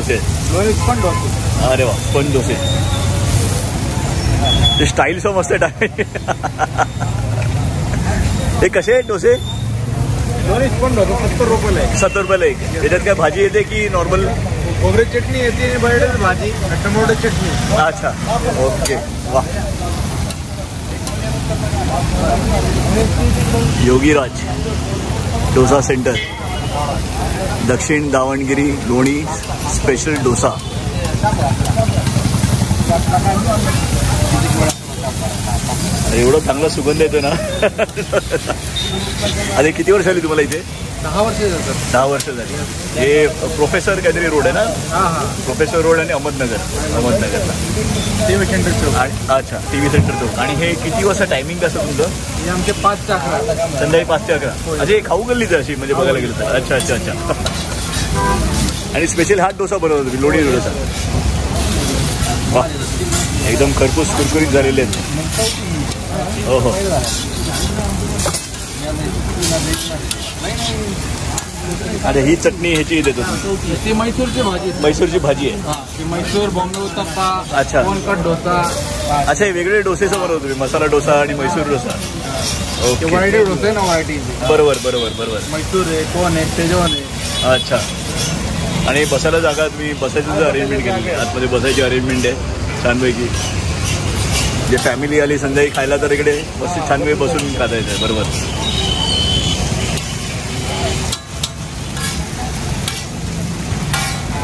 डोसे. स्पंज डोसे. अरे वा, स्पंज डोसे. ते स्टाईल सो मस्त आहे. हे कसे आहेत डोसे? स्पंज डोसा 70 रुपयाला आहे. 70 रुपयाला एक. त्याच्यात काय भाजी येते की नॉर्मल? खोबरे चटणी येते, बटाट्याची भाजी, टमाटो चटणी. अच्छा, ओके. वा. योगीराज डोसा सेंटर, दक्षिण दावणगिरी लोणी स्पेशल डोसा. एवढं चांगला सुगंध येतो ना. अरे किती वर्ष झाली तुम्हाला इथे? 10 वर्ष झाली. 10 वर्ष झाली. हे प्रोफेसर काहीतरी रोड आहे ना? प्रोफेसर रोड आणि अहमदनगरला TV सेंटर चौक. अच्छा, TV सेंटर चौक. आणि हे किती वाजता टायमिंग कसं तुमचं? हे आमचे 5 ते 11. संध्याकाळी 5 ते 11. म्हणजे खाऊ गल्लीच अशी म्हणजे बघायला गेलं तर. अच्छा अच्छा अच्छा. आणि स्पेशल हाच डोसा बनवतो तुम्ही, लोणी डोसा. वा, एकदम खरपूस कुरकुरीत झालेले आहेत. हो हो. अरे ही चटणी ह्याची देतो तुम्ही? ती मैसूरची भाजी. मैसूरची भाजी आहे. मैसूर बॉम्बे उत्तप्पा. अच्छा. कोलकट डोसा. अच्छा, हे वेगळे डोसेचं बनवतो तुम्ही? मसाला डोसा आणि मैसूर डोसा. ओके. व्हरायटी डोसा आहे ना, व्हरायटी. बरोबर बरोबर बरोबर. मैसूर आहे, कोण आहे, शेजवान आहे. अच्छा. आणि बसायला जागा तुम्ही बसायची जर अरेंजमेंट केली आहे, आतमध्ये बसायची अरेंजमेंट आहे छानपैकी. जे फॅमिली आली संध्याकाळी खायला तर इकडे मस्त छानपैकी बसून खाता येतं. बरोबर.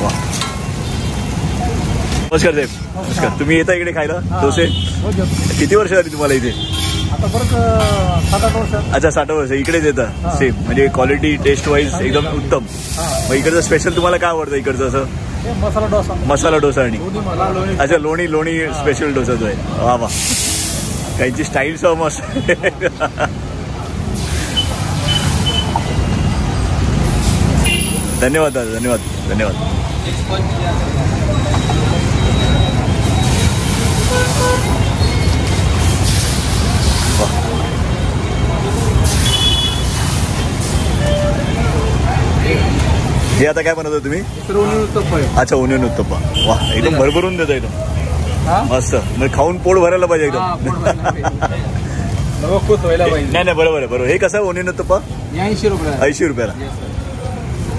वा. नमस्कार साहेब. नमस्कार. तुम्ही येता इकडे खायला डोसे? किती वर्ष झाली तुम्हाला इथे? आता परत 7-8 वर्ष. अच्छा, 60 वर्ष इकडेच येतं. सेम म्हणजे क्वालिटी टेस्ट वाईज एकदम उत्तम. मग इकडचं स्पेशल तुम्हाला काय आवडतं इकडचं? असं मसाला डोसा. मसाला डोसा आणि अच्छा लोणी स्पेशल डोसा जो आहे. वा वा, त्यांची स्टाईल सह मस्त. धन्यवाद दादा, धन्यवाद धन्यवाद. हे आता काय बनवतो तुम्ही? अच्छा, ओनियन उत्तप्पा. वा, एकदम भरभरून देतो एकदम मस्त. म्हणजे खाऊन पोट भरायला पाहिजे एकदम. नाही नाही, बरोबर आहे बरोबर. हे कसं आहे ओनियन उत्तप्पा? 80 रुपये. 80 रुपयाला.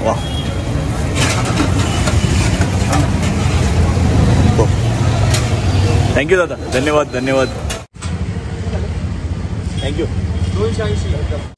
वा. थँक्यू दादा, धन्यवाद धन्यवाद. थँक्यू. 280.